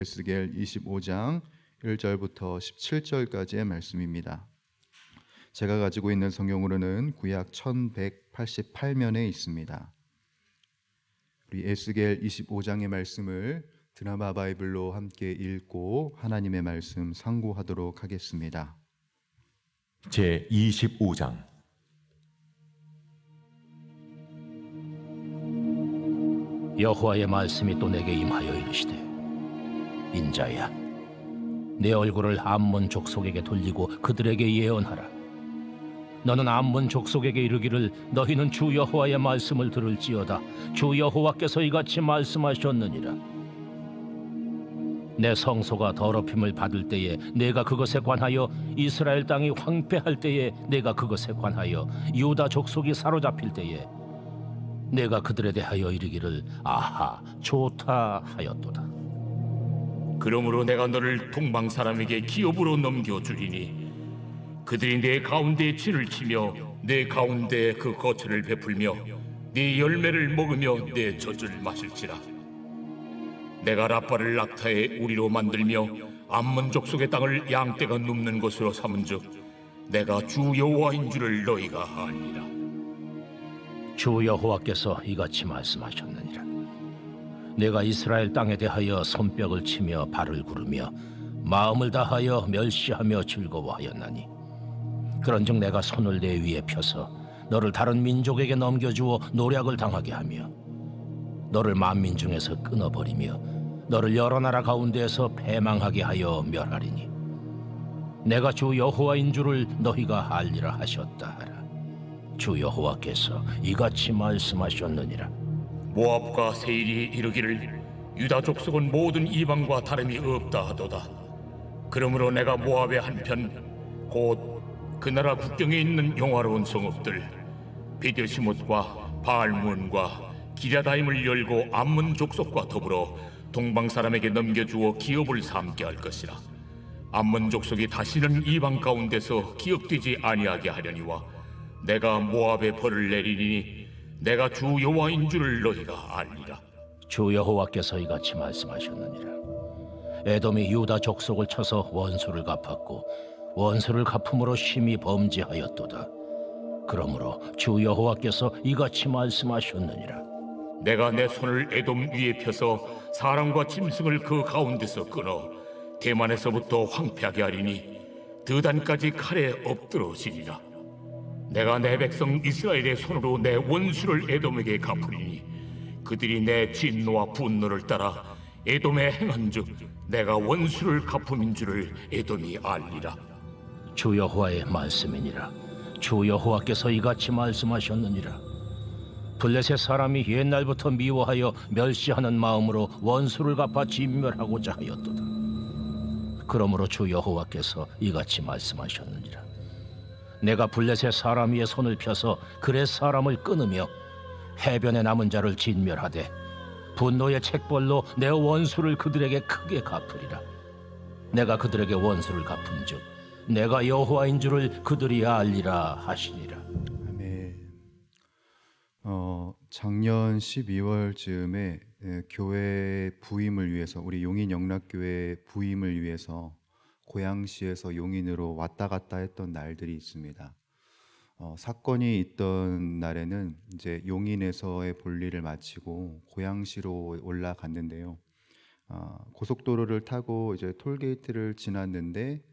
에스겔 25장 1절부터 17절까지의 말씀입니다. 제가 가지고 있는 성경으로는 구약 1188면에 있습니다. 우리 에스겔 25장의 말씀을 드라마 바이블로 함께 읽고 하나님의 말씀 상고하도록 하겠습니다. 제 25장. 여호와의 말씀이 또 내게 임하여 이르시되, 인자야, 내 얼굴을 암몬 족속에게 돌리고 그들에게 예언하라. 너는 암몬 족속에게 이르기를, 너희는 주 여호와의 말씀을 들을지어다. 주 여호와께서 이같이 말씀하셨느니라. 내 성소가 더럽힘을 받을 때에 내가 그것에 관하여, 이스라엘 땅이 황폐할 때에 내가 그것에 관하여, 유다 족속이 사로잡힐 때에 내가 그들에 대하여 이르기를, 아하, 좋다 하였도다. 그러므로 내가 너를 동방 사람에게 기업으로 넘겨주리니 그들이 내 가운데에 진을 치며 내 가운데에 그 거처를 베풀며 네 열매를 먹으며 내 젖을 마실지라. 내가 라빠를 낙타의 우리로 만들며 암몬 족속의 땅을 양떼가 눕는 곳으로 삼은즉 내가 주 여호와인 줄을 너희가 아니라. 주 여호와께서 이같이 말씀하셨느니라. 내가 이스라엘 땅에 대하여 손뼉을 치며 발을 구르며 마음을 다하여 멸시하며 즐거워하였나니, 그런즉 내가 손을 내 위에 펴서 너를 다른 민족에게 넘겨주어 노략을 당하게 하며 너를 만민 중에서 끊어버리며 너를 여러 나라 가운데에서 패망하게 하여 멸하리니 내가 주 여호와인 줄을 너희가 알리라 하셨다 하라. 주 여호와께서 이같이 말씀하셨느니라. 모압과 세일이 이르기를 유다 족속은 모든 이방과 다름이 없다 하도다. 그러므로 내가 모압의 한편 곧 그 나라 국경에 있는 영화로운 성읍들 베드시못과 바알문과 기랴다임을 열고 암몬 족속과 더불어 동방 사람에게 넘겨주어 기업을 삼게 할 것이라. 암몬 족속이 다시는 이방 가운데서 기업되지 아니하게 하려니와 내가 모압에 벌을 내리니 내가 주 여호와인 줄을 너희가 알리라. 주 여호와께서 이같이 말씀하셨느니라. 에돔이 유다 족속을 쳐서 원수를 갚았고 원수를 갚음으로 심히 범죄하였도다. 그러므로 주 여호와께서 이같이 말씀하셨느니라. 내가 내 손을 에돔 위에 펴서 사람과 짐승을 그 가운데서 끊어 대만에서부터 황폐하게 하리니 드단까지 칼에 엎드러지리라. 내가 내 백성 이스라엘의 손으로 내 원수를 에돔에게 갚으리니 그들이 내 진노와 분노를 따라 에돔에 행한즉 내가 원수를 갚음인 줄을 에돔이 알리라. 주 여호와의 말씀이니라. 주 여호와께서 이같이 말씀하셨느니라. 블레셋 사람이 옛날부터 미워하여 멸시하는 마음으로 원수를 갚아 진멸하고자 하였도다. 그러므로 주 여호와께서 이같이 말씀하셨느니라. 내가 블레셋 사람 위에 손을 펴서 그렛 사람을 끊으며 해변에 남은 자를 진멸하되 분노의 책벌로 내 원수를 그들에게 크게 갚으리라. 내가 그들에게 원수를 갚은즉 내가 여호와인 줄을 그들이 알리라 하시니라. 아멘. 작년 12월쯤에 교회 부임을 위해서, 우리 용인 영락교회 부임을 위해서 고양시에서 용인으로 왔다 갔다 했던 날들이 있습니다. 사건이 있던 날에는 이제 용인에서의 볼일을 마치고 고양시로 올라갔는데요. 고속도로를 타고 이제 톨게이트를 지났는데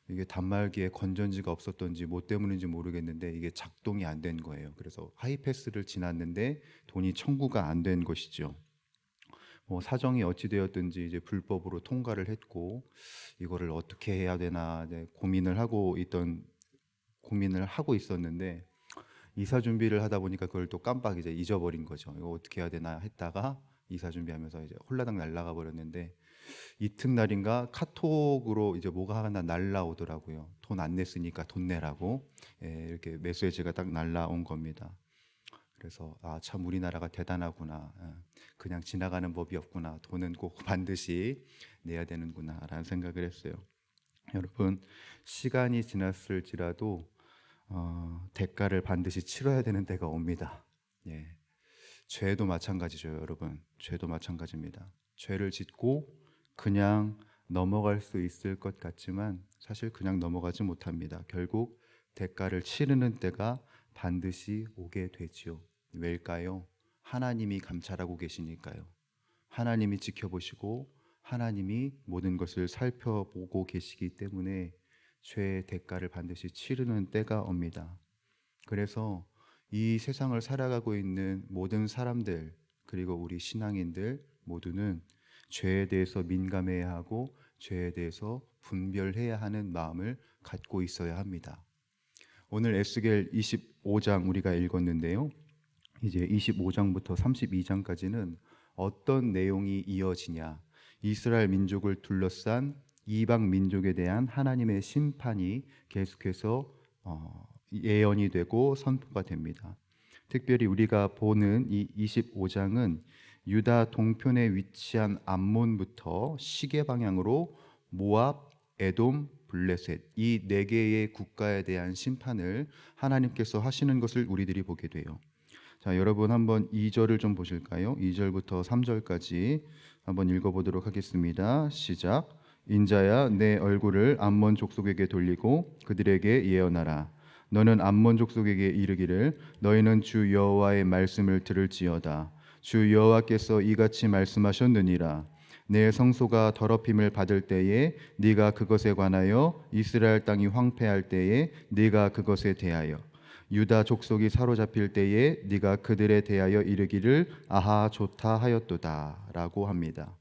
이게 단말기에 건전지가 없었던지 뭐 때문인지 모르겠는데 이게 작동이 안 된 거예요. 그래서 하이패스를 지났는데 돈이 청구가 안 된 것이죠. 사정이 어찌 되었든지 이제 불법으로 통과를 했고 이거를 어떻게 해야 되나 이제 고민을 하고 있었는데 이사 준비를 하다 보니까 그걸 또 깜빡 이제 잊어버린 거죠. 이거 어떻게 해야 되나 했다가 이사 준비하면서 이제 홀라당 날아가 버렸는데, 이튿날인가 카톡으로 이제 뭐가 하나 날라오더라고요. 돈 안 냈으니까 돈 내라고. 이렇게 메시지가 딱 날라온 겁니다. 그래서 참 우리나라가 대단하구나. 그냥 지나가는 법이 없구나. 돈은 꼭 반드시 내야 되는구나 라는 생각을 했어요. 여러분, 시간이 지났을지라도 대가를 반드시 치러야 되는 때가 옵니다. 죄도 마찬가지죠, 여러분. 죄도 마찬가지입니다. 죄를 짓고 그냥 넘어갈 수 있을 것 같지만 사실 그냥 넘어가지 못합니다. 결국 대가를 치르는 때가 반드시 오게 되지요. 왜일까요? 하나님이 감찰하고 계시니까요. 하나님이 지켜보시고 하나님이 모든 것을 살펴보고 계시기 때문에 죄의 대가를 반드시 치르는 때가 옵니다. 그래서 이 세상을 살아가고 있는 모든 사람들, 그리고 우리 신앙인들 모두는 죄에 대해서 민감해야 하고 죄에 대해서 분별해야 하는 마음을 갖고 있어야 합니다. 오늘 에스겔 25장 우리가 읽었는데요. 이제 25장부터 32장까지는 어떤 내용이 이어지냐? 이스라엘 민족을 둘러싼 이방 민족에 대한 하나님의 심판이 계속해서 예언이 되고 선포가 됩니다. 특별히 우리가 보는 이 25장은 유다 동편에 위치한 암몬부터 시계 방향으로 모압, 에돔, 블레셋 이 네 개의 국가에 대한 심판을 하나님께서 하시는 것을 우리들이 보게 돼요. 자, 여러분 한번 2절을 좀 보실까요? 2절부터 3절까지 한번 읽어보도록 하겠습니다. 시작. 인자야, 내 얼굴을 암몬 족속에게 돌리고 그들에게 예언하라. 너는 암몬 족속에게 이르기를 너희는 주 여호와의 말씀을 들을지어다. 주 여호와께서 이같이 말씀하셨느니라. 내 성소가 더럽힘을 받을 때에 네가 그것에 관하여 이스라엘 땅이 황폐할 때에 네가 그것에 대하여 유다 족속이 사로잡힐 때에 네가 그들에 대하여 이르기를 아하 좋다 하였도다 라고 합니다.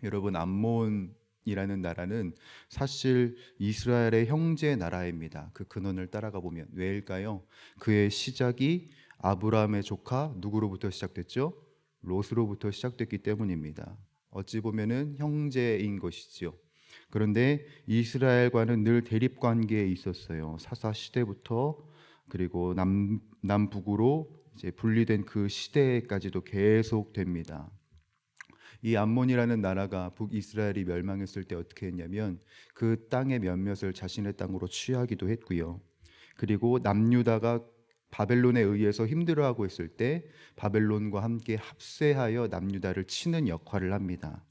여러분, 암몬이라는 나라는 사실 이스라엘의 형제 나라입니다. 그 근원을 따라가 보면 왜일까요? 그의 시작이 아브라함의 조카 누구로부터 시작됐죠? 롯으로부터 시작됐기 때문입니다. 어찌 보면은 형제인 것이지요. 그런데 이스라엘과는 늘 대립 관계에 있었어요. 사사 시대부터 그리고 남북으로 이제 분리된 그 시대까지도 계속됩니다. 이 암몬이라는 나라가 북이스라엘이 멸망했을 때 어떻게 했냐면 그 땅의 몇몇을 자신의 땅으로 취하기도 했고요. 그리고 남유다가 바벨론에 의해서 힘들어하고 있을 때 바벨론과 함께 합세하여 남유다를 치는 역할을 합니다.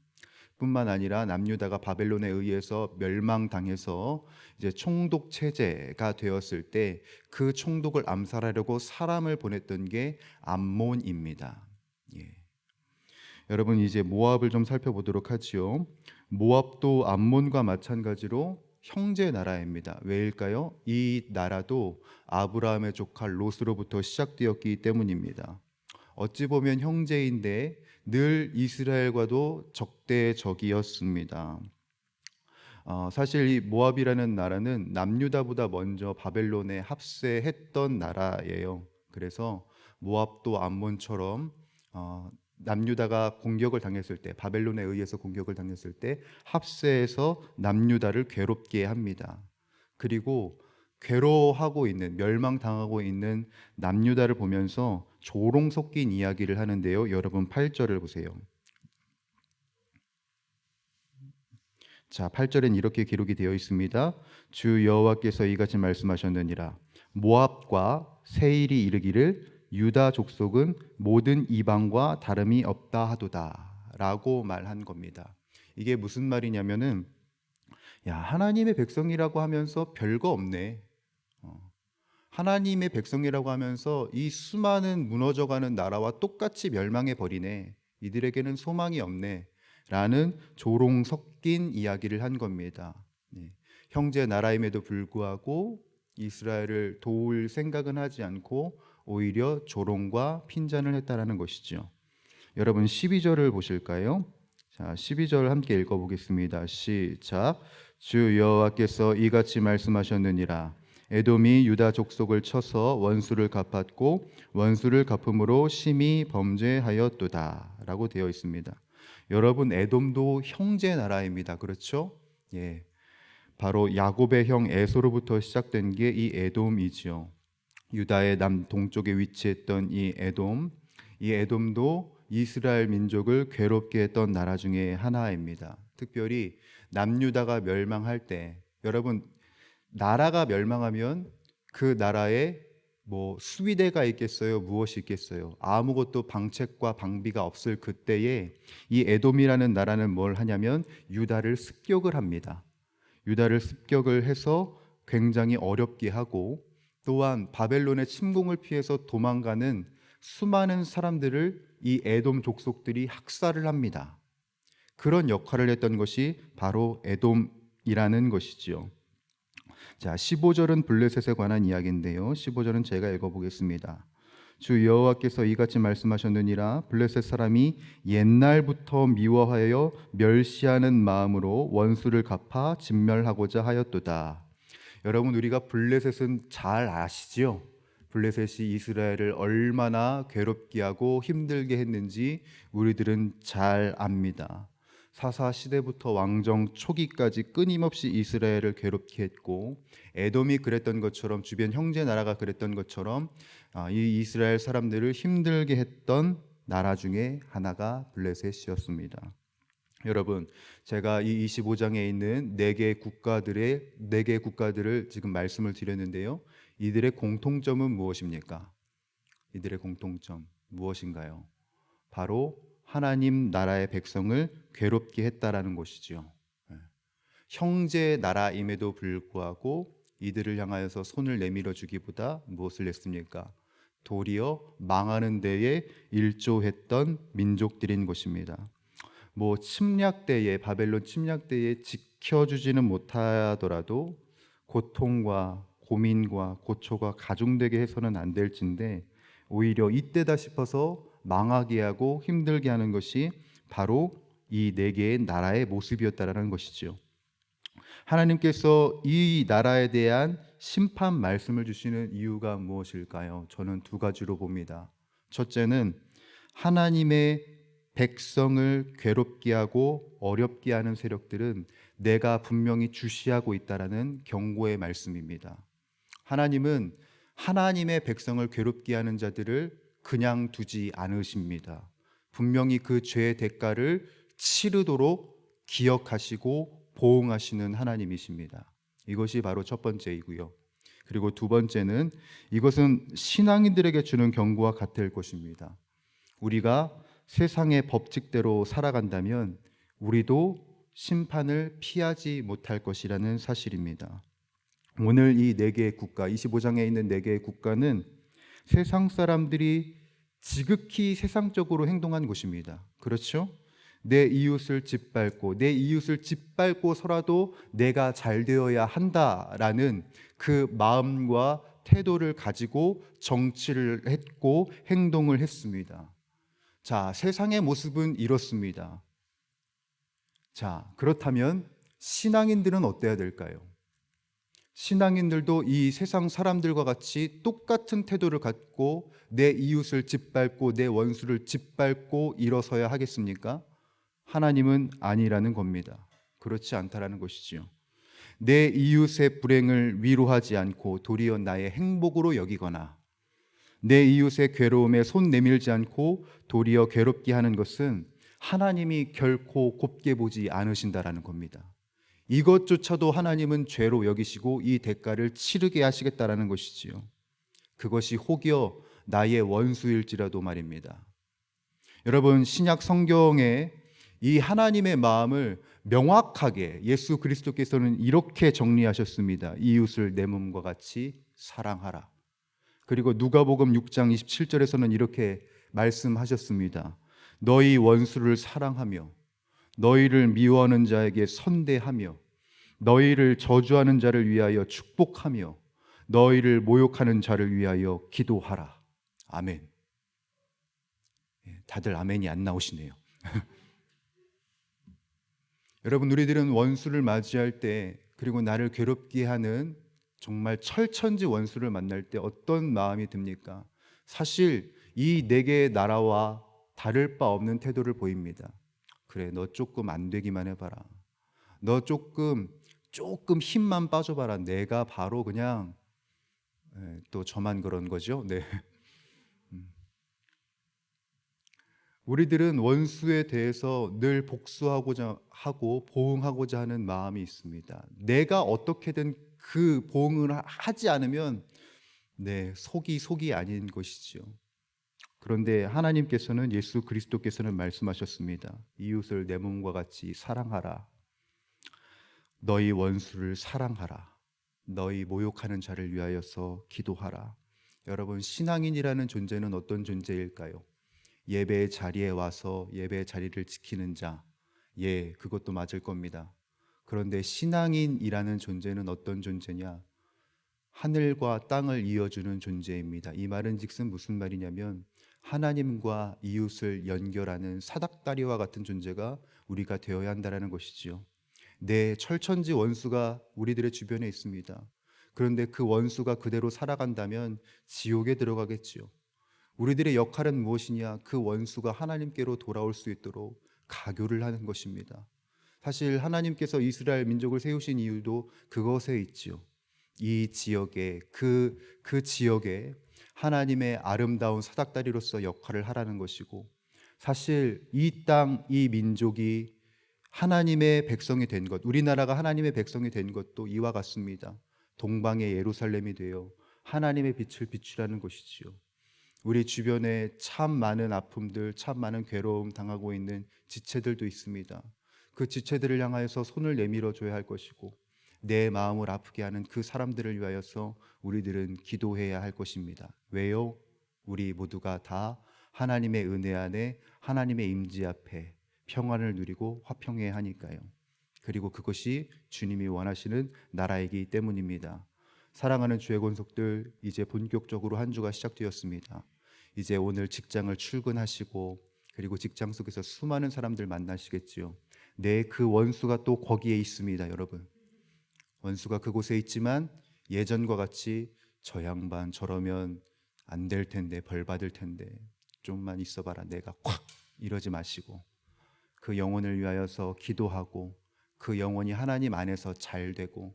뿐만 아니라 남유다가 바벨론에 의해서 멸망당해서 이제 총독 체제가 되었을 때 그 총독을 암살하려고 사람을 보냈던 게 암몬입니다. 예. 여러분, 이제 모압을 좀 살펴보도록 하지요. 모압도 암몬과 마찬가지로 형제 나라입니다. 왜일까요? 이 나라도 아브라함의 조카 롯으로부터 시작되었기 때문입니다. 어찌 보면 형제인데 늘 이스라엘과도 적대적이었습니다. 사실 이 모압이라는 나라는 남유다보다 먼저 바벨론에 합세했던 나라예요. 그래서 모압도 암몬처럼 남유다가 공격을 당했을 때, 바벨론에 의해서 공격을 당했을 때 합세해서 남유다를 괴롭게 합니다. 그리고 괴로워하고 있는, 멸망당하고 있는 남유다를 보면서 조롱 섞인 이야기를 하는데요. 여러분 8절을 보세요. 자, 8절엔 이렇게 기록이 되어 있습니다. 주 여호와께서 이같이 말씀하셨느니라. 모압과 세일이 이르기를 유다 족속은 모든 이방과 다름이 없다 하도다 라고 말한 겁니다. 이게 무슨 말이냐면은 야, 하나님의 백성이라고 하면서 별거 없네. 하나님의 백성이라고 하면서 이 수많은 무너져가는 나라와 똑같이 멸망해 버리네. 이들에게는 소망이 없네. 라는 조롱 섞인 이야기를 한 겁니다. 형제 나라임에도 불구하고 이스라엘을 도울 생각은 하지 않고 오히려 조롱과 핀잔을 했다라는 것이죠. 여러분 12절을 보실까요? 자, 12절 함께 읽어보겠습니다. 시작. 주 여호와께서 이같이 말씀하셨느니라. 에돔이 유다 족속을 쳐서 원수를 갚았고 원수를 갚음으로 심히 범죄하였도다 라고 되어 있습니다. 여러분, 에돔도 형제 나라입니다. 그렇죠? 예, 바로 야곱의 형 에서로부터 시작된 게 이 에돔이지요. 유다의 남동쪽에 위치했던 이 에돔도 이스라엘 민족을 괴롭게 했던 나라 중에 하나입니다. 특별히 남유다가 멸망할 때, 여러분, 나라가 멸망하면 그 나라의 뭐 수위대가 있겠어요? 무엇이 있겠어요? 아무것도 방책과 방비가 없을 그때에 이 에돔이라는 나라는 뭘 하냐면 유다를 습격을 합니다. 유다를 습격을 해서 굉장히 어렵게 하고, 또한 바벨론의 침공을 피해서 도망가는 수많은 사람들을 이 에돔 족속들이 학살을 합니다. 그런 역할을 했던 것이 바로 에돔이라는 것이지요. 자, 15절은 블레셋에 관한 이야기인데요. 15절은 제가 읽어보겠습니다. 주 여호와께서 이같이 말씀하셨느니라. 블레셋 사람이 옛날부터 미워하여 멸시하는 마음으로 원수를 갚아 진멸하고자 하였도다. 여러분, 우리가 블레셋은 잘 아시죠? 블레셋이 이스라엘을 얼마나 괴롭게 하고 힘들게 했는지 우리들은 잘 압니다. 사사 시대부터 왕정 초기까지 끊임없이 이스라엘을 괴롭게 했고, 에돔이 그랬던 것처럼, 주변 형제 나라가 그랬던 것처럼 이 이스라엘 사람들을 힘들게 했던 나라 중에 하나가 블레셋이었습니다. 여러분, 제가 이 25장에 있는 네 개 국가들을 지금 말씀을 드렸는데요. 이들의 공통점은 무엇입니까? 이들의 공통점 무엇인가요? 바로 하나님 나라의 백성을 괴롭게 했다라는 것이죠. 형제 나라임에도 불구하고 이들을 향하여서 손을 내밀어 주기보다 무엇을 했습니까? 도리어 망하는 데에 일조했던 민족들인 것입니다. 뭐 침략 때에, 바벨론 침략 때에 지켜주지는 못하더라도 고통과 고민과 고초가 가중되게 해서는 안 될진데, 오히려 이때다 싶어서 망하게 하고 힘들게 하는 것이 바로 이 네 개의 나라의 모습이었다라는 것이죠. 하나님께서 이 나라에 대한 심판 말씀을 주시는 이유가 무엇일까요? 저는 두 가지로 봅니다. 첫째는 하나님의 백성을 괴롭게 하고 어렵게 하는 세력들은 내가 분명히 주시하고 있다라는 경고의 말씀입니다. 하나님은 하나님의 백성을 괴롭게 하는 자들을 그냥 두지 않으십니다. 분명히 그 죄의 대가를 치르도록 기억하시고 보응하시는 하나님이십니다. 이것이 바로 첫 번째이고요. 그리고 두 번째는 이것은 신앙인들에게 주는 경고와 같을 것입니다. 우리가 세상의 법칙대로 살아간다면 우리도 심판을 피하지 못할 것이라는 사실입니다. 오늘 이 네 개의 국가, 25장에 있는 네 개의 국가는 세상 사람들이 지극히 세상적으로 행동한 곳입니다. 그렇죠? 내 이웃을 짓밟고서라도 내가 잘 되어야 한다라는 그 마음과 태도를 가지고 정치를 했고 행동을 했습니다. 자, 세상의 모습은 이렇습니다. 자, 그렇다면 신앙인들은 어때야 될까요? 신앙인들도 이 세상 사람들과 같이 똑같은 태도를 갖고 내 이웃을 짓밟고 내 원수를 짓밟고 일어서야 하겠습니까? 하나님은 아니라는 겁니다. 그렇지 않다라는 것이지요. 내 이웃의 불행을 위로하지 않고 도리어 나의 행복으로 여기거나 내 이웃의 괴로움에 손 내밀지 않고 도리어 괴롭게 하는 것은 하나님이 결코 곱게 보지 않으신다라는 겁니다. 이것조차도 하나님은 죄로 여기시고 이 대가를 치르게 하시겠다라는 것이지요. 그것이 혹여 나의 원수일지라도 말입니다. 여러분, 신약 성경에 이 하나님의 마음을 명확하게 예수 그리스도께서는 이렇게 정리하셨습니다. 이웃을 내 몸과 같이 사랑하라. 그리고 누가복음 6장 27절에서는 이렇게 말씀하셨습니다. 너희 원수를 사랑하며 너희를 미워하는 자에게 선대하며 너희를 저주하는 자를 위하여 축복하며 너희를 모욕하는 자를 위하여 기도하라. 아멘. 다들 아멘이 안 나오시네요. 여러분, 우리들은 원수를 맞이할 때, 그리고 나를 괴롭게 하는 정말 철천지 원수를 만날 때 어떤 마음이 듭니까? 사실 이 네 개의 나라와 다를 바 없는 태도를 보입니다. 그래, 너 조금 안 되기만 해봐라. 너 조금 힘만 빠져봐라. 내가 바로 그냥 또 저만 그런 거죠. 네. 우리들은 원수에 대해서 늘 복수하고자 하고 보응하고자 하는 마음이 있습니다. 내가 어떻게든 그 보응을 하지 않으면 네, 속이 아닌 것이지요. 그런데 하나님께서는, 예수 그리스도께서는 말씀하셨습니다. 이웃을 내 몸과 같이 사랑하라. 너희 원수를 사랑하라. 너희 모욕하는 자를 위하여서 기도하라. 여러분, 신앙인이라는 존재는 어떤 존재일까요? 예배의 자리에 와서 예배의 자리를 지키는 자, 예, 그것도 맞을 겁니다. 그런데 신앙인이라는 존재는 어떤 존재냐? 하늘과 땅을 이어주는 존재입니다. 이 말은 즉슨 무슨 말이냐면, 하나님과 이웃을 연결하는 사닥다리와 같은 존재가 우리가 되어야 한다는 것이지요. 내 철천지 원수가 우리들의 주변에 있습니다. 그런데 그 원수가 그대로 살아간다면 지옥에 들어가겠지요. 우리들의 역할은 무엇이냐? 그 원수가 하나님께로 돌아올 수 있도록 가교를 하는 것입니다. 사실 하나님께서 이스라엘 민족을 세우신 이유도 그것에 있지요. 이 지역에, 그 지역에 하나님의 아름다운 사닥다리로서 역할을 하라는 것이고, 사실 이 땅, 이 민족이 하나님의 백성이 된 것, 우리나라가 하나님의 백성이 된 것도 이와 같습니다. 동방의 예루살렘이 되어 하나님의 빛을 비추라는 것이지요. 우리 주변에 참 많은 아픔들, 참 많은 괴로움 당하고 있는 지체들도 있습니다. 그 지체들을 향하여서 손을 내밀어 줘야 할 것이고, 내 마음을 아프게 하는 그 사람들을 위하여서 우리들은 기도해야 할 것입니다. 왜요? 우리 모두가 다 하나님의 은혜 안에, 하나님의 임재 앞에 평안을 누리고 화평해야 하니까요. 그리고 그것이 주님이 원하시는 나라이기 때문입니다. 사랑하는 주의 권속들, 이제 본격적으로 한 주가 시작되었습니다. 이제 오늘 직장을 출근하시고, 그리고 직장 속에서 수많은 사람들 만나시겠지요. 네, 그 원수가 또 거기에 있습니다, 여러분. 원수가 그곳에 있지만 예전과 같이 저 양반 저러면 안 될 텐데, 벌 받을 텐데, 좀만 있어봐라, 내가 콱, 이러지 마시고 그 영혼을 위하여서 기도하고, 그 영혼이 하나님 안에서 잘 되고,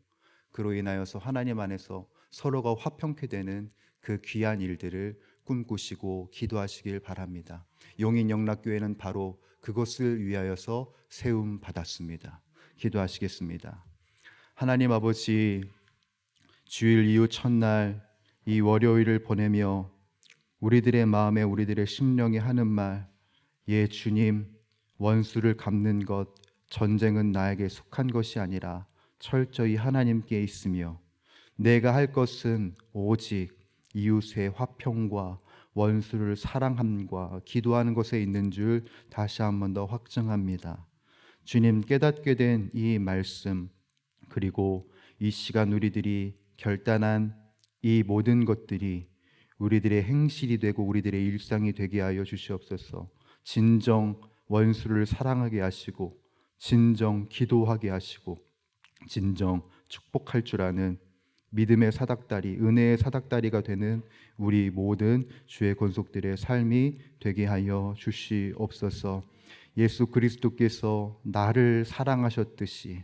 그로 인하여서 하나님 안에서 서로가 화평케 되는 그 귀한 일들을 꿈꾸시고 기도하시길 바랍니다. 용인영락교회는 바로 그것을 위하여서 세움 받았습니다. 기도하시겠습니다. 하나님 아버지, 주일 이후 첫날 이 월요일을 보내며 우리들의 마음에, 우리들의 심령이 하는 말, 예 주님, 원수를 갚는 것, 전쟁은 나에게 속한 것이 아니라 철저히 하나님께 있으며, 내가 할 것은 오직 이웃의 화평과 원수를 사랑함과 기도하는 것에 있는 줄 다시 한 번 더 확증합니다. 주님, 깨닫게 된 이 말씀, 그리고 이 시간 우리들이 결단한 이 모든 것들이 우리들의 행실이 되고 우리들의 일상이 되게 하여 주시옵소서. 진정 원수를 사랑하게 하시고, 진정 기도하게 하시고, 진정 축복할 줄 아는 믿음의 사닥다리, 은혜의 사닥다리가 되는 우리 모든 주의 권속들의 삶이 되게 하여 주시옵소서. 예수 그리스도께서 나를 사랑하셨듯이,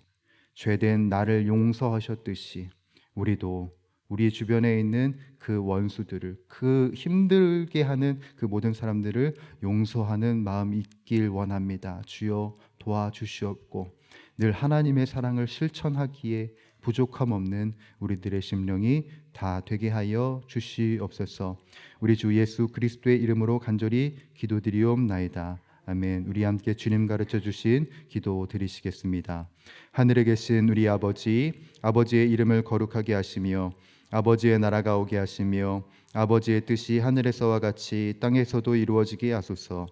죄된 나를 용서하셨듯이, 우리도 우리 주변에 있는 그 원수들을, 그 힘들게 하는 그 모든 사람들을 용서하는 마음이 있길 원합니다. 주여 도와주시옵고, 늘 하나님의 사랑을 실천하기에 부족함 없는 우리들의 심령이 다 되게 하여 주시옵소서. 우리 주 예수 그리스도의 이름으로 간절히 기도드리옵나이다. 아멘. 우리 함께 주님 가르쳐 주신 기도 드리시겠습니다. 하늘에 계신 우리 아버지, 아버지의 이름을 거룩하게 하시며 아버지의 나라가 오게 하시며 아버지의 뜻이 하늘에서와 같이 땅에서도 이루어지게 하소서.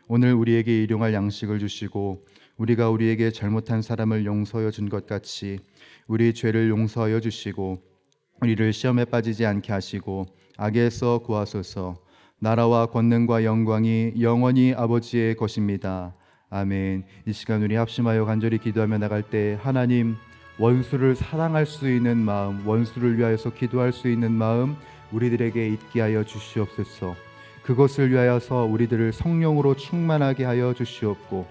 오늘 우리에게 일용할 양식을 주시고 우리가 우리에게 잘못한 사람을 용서하여 준 것 같이 우리 죄를 용서하여 주시고 우리를 시험에 빠지지 않게 하시고 악에서 구하소서. 나라와 권능과 영광이 영원히 아버지의 것입니다. 아멘. 이 시간 우리 합심하여 간절히 기도하며 나갈 때, 하나님, 원수를 사랑할 수 있는 마음, 원수를 위하여서 기도할 수 있는 마음 우리들에게 있게 하여 주시옵소서. 그것을 위하여서 우리들을 성령으로 충만하게 하여 주시옵고,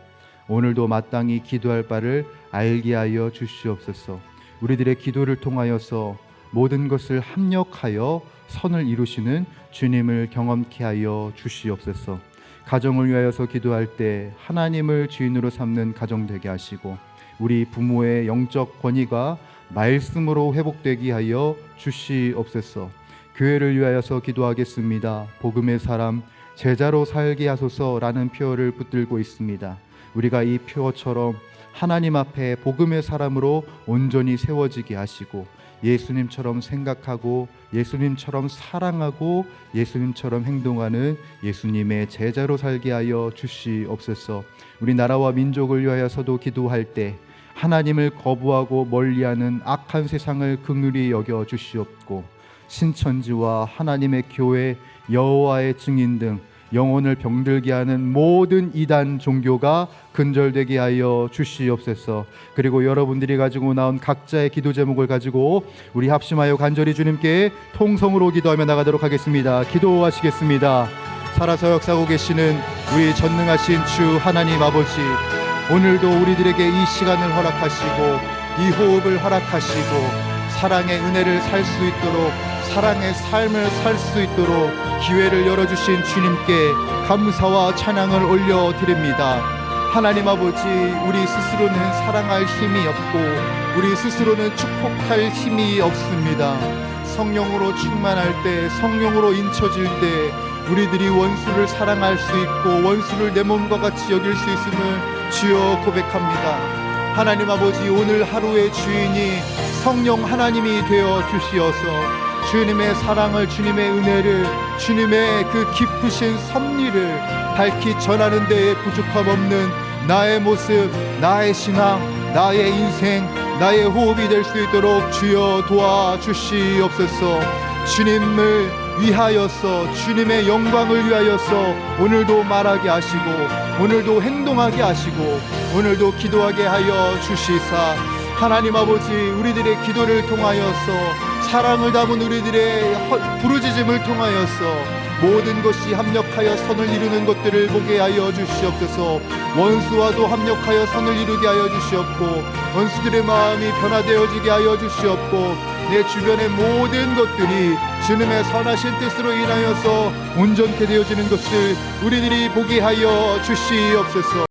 오늘도 마땅히 기도할 바를 알게 하여 주시옵소서. 우리들의 기도를 통하여서 모든 것을 합력하여 선을 이루시는 주님을 경험케 하여 주시옵소서. 가정을 위하여서 기도할 때 하나님을 주인으로 삼는 가정 되게 하시고, 우리 부모의 영적 권위가 말씀으로 회복되게 하여 주시옵소서. 교회를 위하여서 기도하겠습니다. 복음의 사람 제자로 살게 하소서라는 표어를 붙들고 있습니다. 우리가 이 표어처럼 하나님 앞에 복음의 사람으로 온전히 세워지게 하시고 예수님처럼 생각하고 예수님처럼 사랑하고 예수님처럼 행동하는 예수님의 제자로 살게 하여 주시옵소서. 우리 나라와 민족을 위하여서도 기도할 때 하나님을 거부하고 멀리하는 악한 세상을 긍휼히 여겨 주시옵고 신천지와 하나님의 교회, 여호와의 증인 등 영혼을 병들게 하는 모든 이단 종교가 근절되게 하여 주시옵소서. 그리고 여러분들이 가지고 나온 각자의 기도 제목을 가지고 우리 합심하여 간절히 주님께 통성으로 기도하며 나가도록 하겠습니다. 기도하시겠습니다. 살아서 역사하고 계시는 우리 전능하신 주 하나님 아버지, 오늘도 우리들에게 이 시간을 허락하시고 이 호흡을 허락하시고 사랑의 은혜를 살 수 있도록, 사랑의 삶을 살 수 있도록 기회를 열어주신 주님께 감사와 찬양을 올려드립니다. 하나님 아버지, 우리 스스로는 사랑할 힘이 없고 우리 스스로는 축복할 힘이 없습니다. 성령으로 충만할 때, 성령으로 인쳐질 때 우리들이 원수를 사랑할 수 있고 원수를 내 몸과 같이 여길 수 있음을 주여 고백합니다. 하나님 아버지, 오늘 하루의 주인이 성령 하나님이 되어 주시어서 주님의 사랑을, 주님의 은혜를, 주님의 그 기쁘신 섭리를 밝히 전하는 데에 부족함 없는 나의 모습, 나의 신앙, 나의 인생, 나의 호흡이 될 수 있도록 주여 도와주시옵소서. 주님을 위하여서, 주님의 영광을 위하여서 오늘도 말하게 하시고 오늘도 행동하게 하시고 오늘도 기도하게 하여 주시사, 하나님 아버지, 우리들의 기도를 통하여서, 사랑을 담은 우리들의 부르짖음을 통하여서 모든 것이 합력하여 선을 이루는 것들을 보게 하여 주시옵소서. 원수와도 합력하여 선을 이루게 하여 주시옵고 원수들의 마음이 변화되어지게 하여 주시옵고 내 주변의 모든 것들이 주님의 선하신 뜻으로 인하여서 온전케 되어지는 것을 우리들이 보게 하여 주시옵소서.